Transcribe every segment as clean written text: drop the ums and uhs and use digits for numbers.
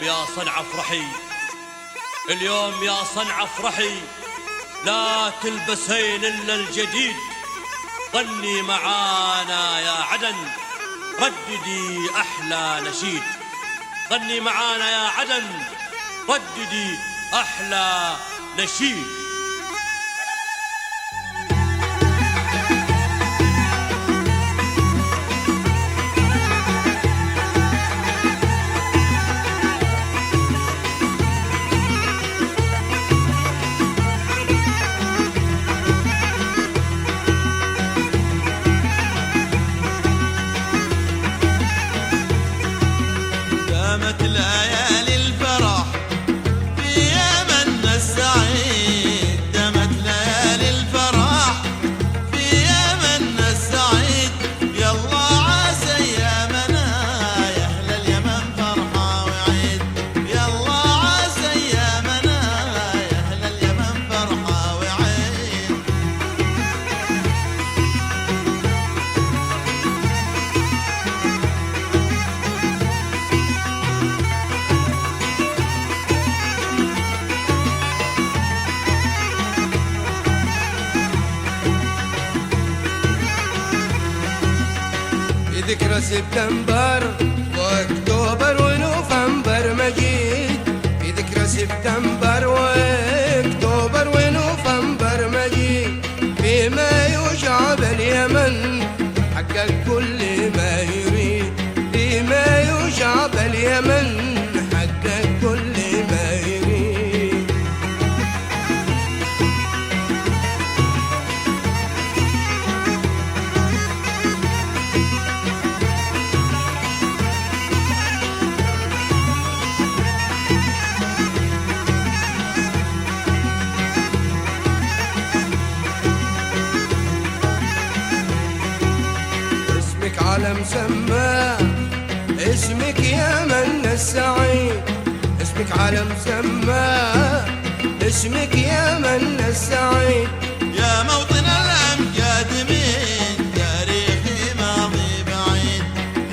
يا صنعة افرحي، اليوم يا صنعة افرحي، لا تلبسين إلا الجديد. غني معانا يا عدن، رددي أحلى نشيد. غني معانا يا عدن، رددي أحلى نشيد. دامت ليالي الفرح في يمنا السعيد، دامت ليالي الفرح في يمنا السعيد. يلا عسى ايامنا يا اهل اليمن فرحه وعيد، يلا عسى ايامنا يا اهل اليمن فرحه وعيد. ذكرى سبتمبر واكتوبر ونوفمبر مجيد، في ذكرى سبتمبر واكتوبر ونوفمبر مجيد. في مايو شعب اليمن حقق كل ما يريد، في مايو شعب اليمن حقق كل ما يريد. اسمك على مسمى، اسمك يا من السعيد، اسمك على مسمى، اسمك يا من السعيد. يا موطن الأمجاد من تاريخي ماضي بعيد،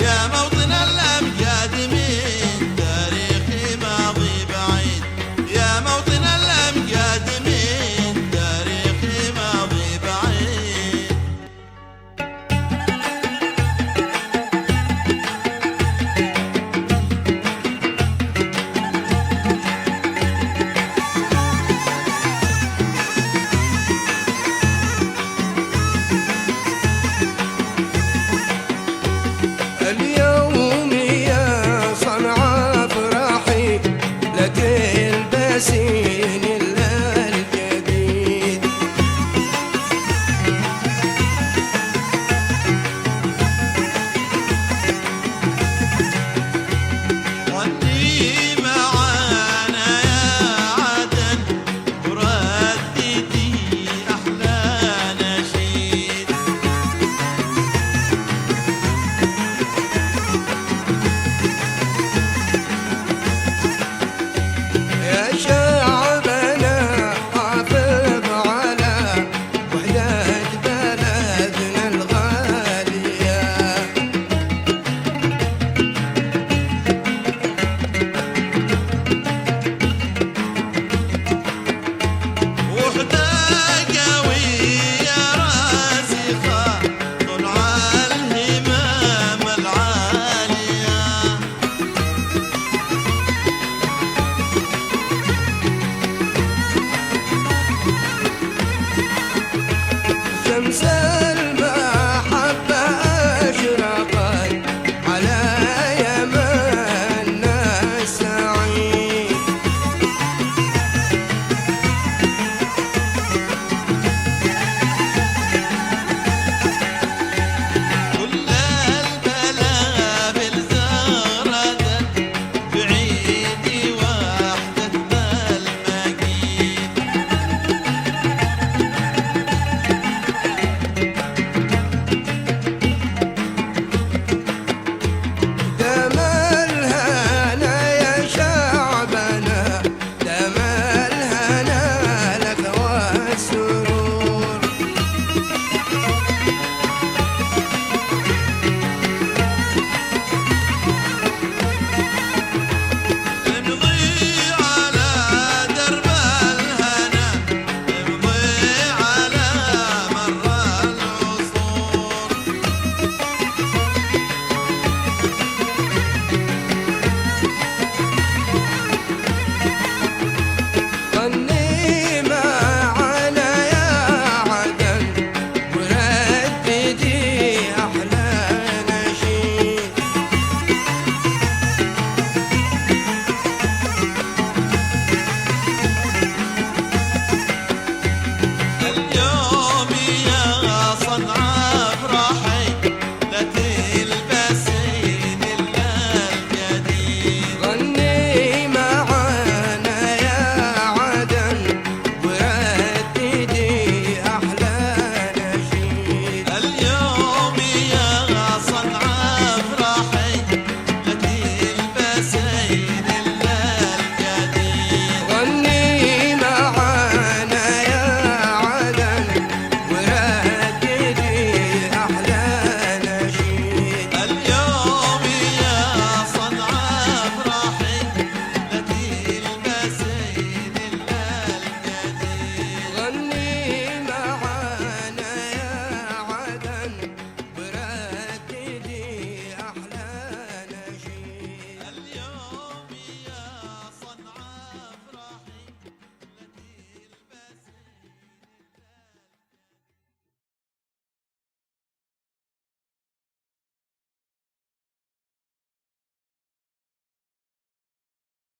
يا موطن الأمجاد من تاريخي ماضي بعيد، يا موطن الأمجاد من تاريخي ماضي بعيد. اليوم يا صنعاء افرحي، لا تلبسي